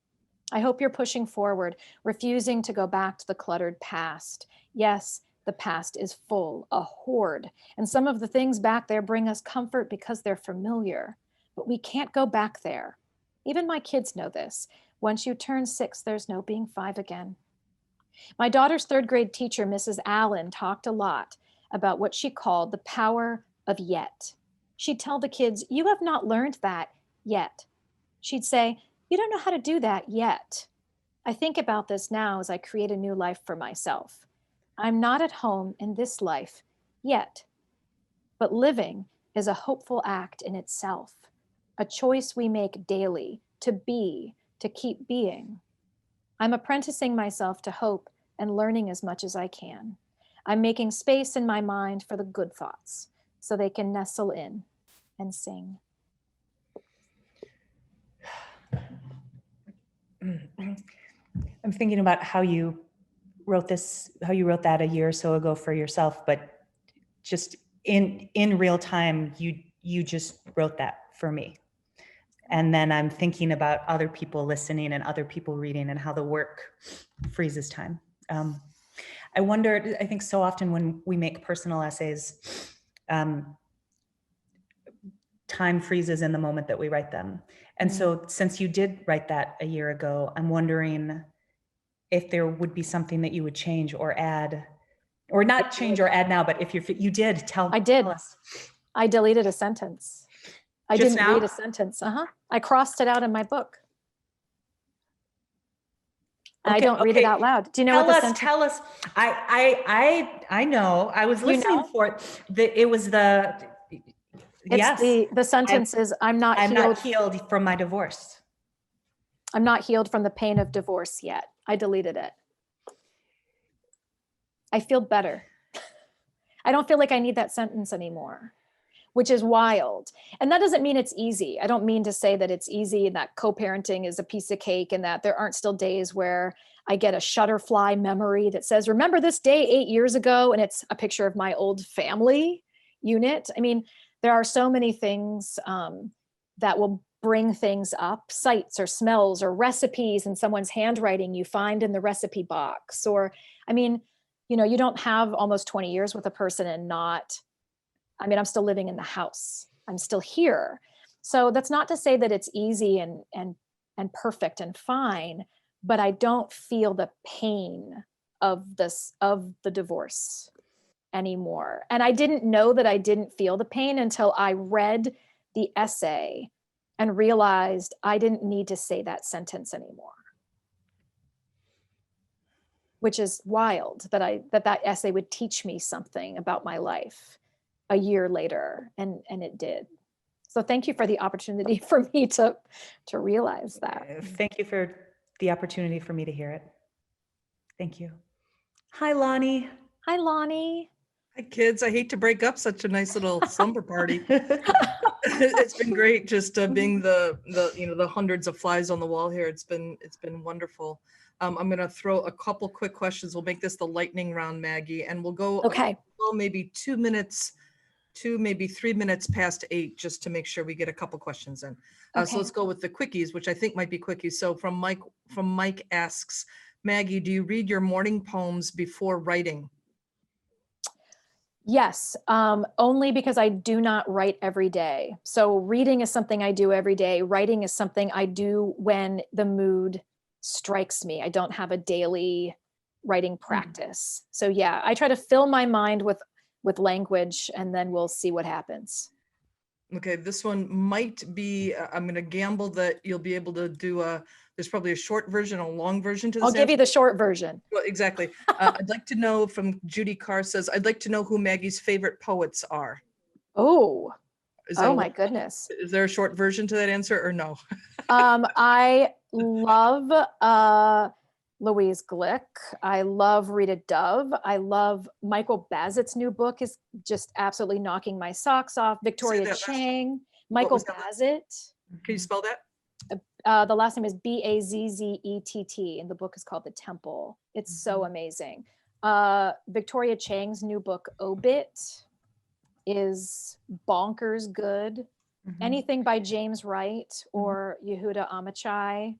I hope you're pushing forward, refusing to go back to the cluttered past. Yes, the past is full, a hoard, and some of the things back there bring us comfort because they're familiar, but we can't go back there. Even my kids know this. Once you turn 6, there's no being 5 again. My daughter's 3rd grade teacher, Mrs. Allen, talked a lot about what she called the power of yet. She'd tell the kids, you have not learned that yet. She'd say, you don't know how to do that yet. I think about this now as I create a new life for myself. I'm not at home in this life yet, but living is a hopeful act in itself, a choice we make daily to be, to keep being. I'm apprenticing myself to hope and learning as much as I can. I'm making space in my mind for the good thoughts so they can nestle in and sing. I'm thinking about how you wrote that a year or so ago for yourself, but just in real time, you just wrote that for me. And then I'm thinking about other people listening and other people reading and how the work freezes time. I wonder, I think so often when we make personal essays, time freezes in the moment that we write them. And so since you did write that a year ago, I'm wondering if there would be something that you would change or add, or not change or add now, but if you did, tell us. I deleted a sentence. I Just didn't now? read a sentence. I crossed it out in my book. I don't read it out loud. Do you know what the sentence? Tell us. I know. I was listening for it. It was It's yes, the sentence is, I'm not I'm healed. not healed from my divorce. I'm not healed from the pain of divorce yet. I deleted it. I feel better. I don't feel like I need that sentence anymore, which is wild. And that doesn't mean it's easy. I don't mean to say that it's easy and that co-parenting is a piece of cake and that there aren't still days where I get a Shutterfly memory that says, remember this day 8 years ago, and it's a picture of my old family unit. I mean, there are so many things that will bring things up, sights or smells or recipes in someone's handwriting you find in the recipe box. Or, I mean, you don't have almost 20 years with a person and not, I mean, I'm still living in the house. I'm still here. So that's not to say that it's easy and perfect and fine, but I don't feel the pain of the divorce anymore. And I didn't know that I didn't feel the pain until I read the essay and realized I didn't need to say that sentence anymore. Which is wild that essay would teach me something about my life a year later, and it did. So thank you for the opportunity for me to realize that. Thank you for the opportunity for me to hear it. Thank you. Hi, Lonnie. Hi, Lonnie. Hi, kids. I hate to break up such a nice little slumber party. It's been great just being the hundreds of flies on the wall here. It's been wonderful. I'm going to throw a couple quick questions. We'll make this the lightning round, Maggie, and we'll go maybe 2 minutes to maybe 3 minutes past 8, just to make sure we get a couple questions in. So let's go with the quickies, which I think might be quickies. So from Mike asks, Maggie, do you read your morning poems before writing? Yes, only because I do not write every day. So reading is something I do every day. Writing is something I do when the mood strikes me. I don't have a daily writing practice. So yeah, I try to fill my mind with language, and then we'll see what happens. Okay, this one might be, I'm going to gamble that you'll be able to do there's probably a short version, a long version to this. I'll give you the short version. Well, exactly. I'd like to know, from Judy Carr says, I'd like to know who Maggie's favorite poets are. Oh my goodness. Is there a short version to that answer or no? I love Louise Glick. I love Rita Dove. I love Michael Bazzett's new book is just absolutely knocking my socks off. Victoria Chang, Michael Bazzett. Can you spell that? The last name is Bazzett, and the book is called The Temple. It's so amazing. Victoria Chang's new book, Obit, is bonkers good. Anything by James Wright or Yehuda Amichai,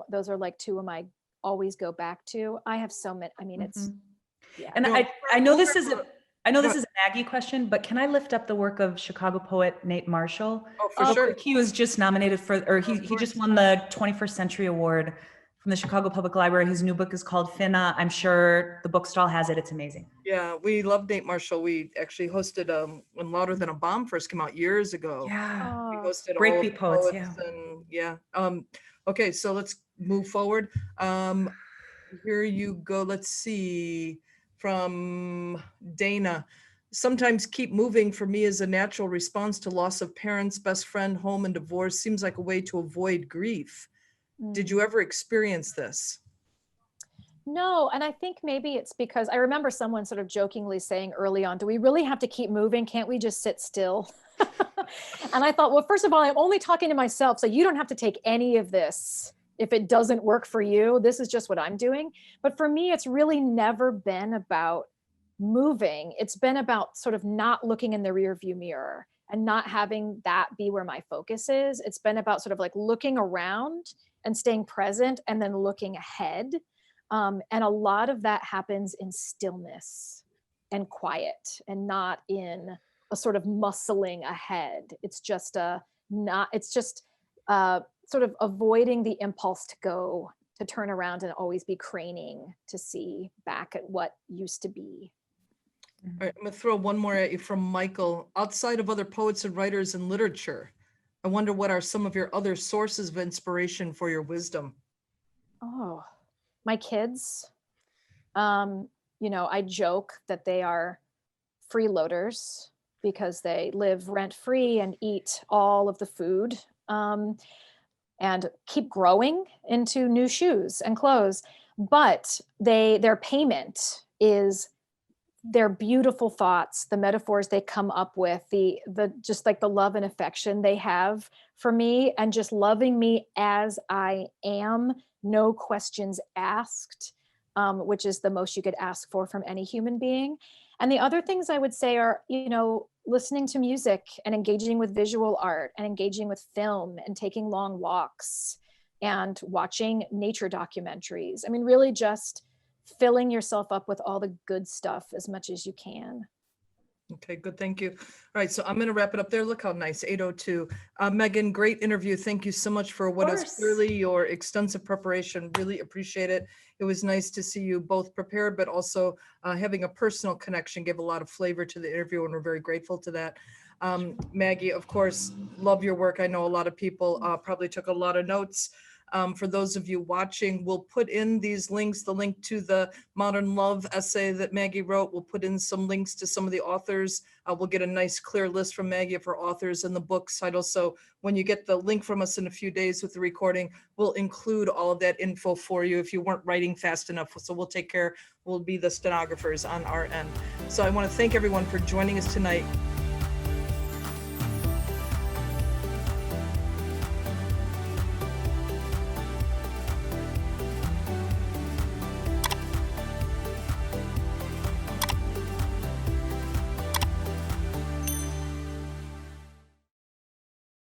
those are like two of my always go back to. I have so many. I mean, it's yeah. And I know this is a Maggie question, but can I lift up the work of Chicago poet Nate Marshall? Oh, for sure. He was just nominated he just won the 21st Century Award from the Chicago Public Library. His new book is called Finna. I'm sure the bookstall has it. It's amazing. Yeah, we love Nate Marshall. We actually hosted when Louder Than a Bomb first came out years ago. Yeah. We hosted Breakbeat poets. Okay, so let's move forward. Here you go. Let's see. From Dana. Sometimes keep moving for me is a natural response to loss of parents, best friend, home, and divorce. Seems like a way to avoid grief. Did you ever experience this? No, and I think maybe it's because I remember someone sort of jokingly saying early on, do we really have to keep moving? Can't we just sit still? And I thought, well, first of all, I'm only talking to myself, so you don't have to take any of this. If it doesn't work for you, this is just what I'm doing. But for me, it's really never been about moving. It's been about sort of not looking in the rear view mirror and not having that be where my focus is. It's been about sort of like looking around and staying present and then looking ahead. And a lot of that happens in stillness and quiet and not in a sort of muscling ahead. It's just sort of avoiding the impulse to turn around and always be craning to see back at what used to be. All right, I'm gonna throw one more at you from Michael. Outside of other poets and writers in literature, I wonder what are some of your other sources of inspiration for your wisdom? Oh, my kids. I joke that they are freeloaders. because they live rent-free and eat all of the food, and keep growing into new shoes and clothes. But their payment is their beautiful thoughts, the metaphors they come up with, the just like the love and affection they have for me, and just loving me as I am, no questions asked, which is the most you could ask for from any human being. And the other things I would say are, listening to music and engaging with visual art and engaging with film and taking long walks and watching nature documentaries. I mean, really just filling yourself up with all the good stuff as much as you can. Okay, good. Thank you. All right, so I'm going to wrap it up there. Look how nice, 8:02. Megan, great interview. Thank you so much for what is clearly your extensive preparation. Really appreciate it. It was nice to see you both prepared, but also having a personal connection gave a lot of flavor to the interview, and we're very grateful to that. Maggie, of course, love your work. I know a lot of people probably took a lot of notes. For those of you watching, we'll put in these links, the link to the Modern Love essay that Maggie wrote. We'll put in some links to some of the authors. We'll get a nice clear list from Maggie of her authors and the book title. So when you get the link from us in a few days with the recording, we'll include all of that info for you if you weren't writing fast enough. So we'll take care, we'll be the stenographers on our end. So I want to thank everyone for joining us tonight.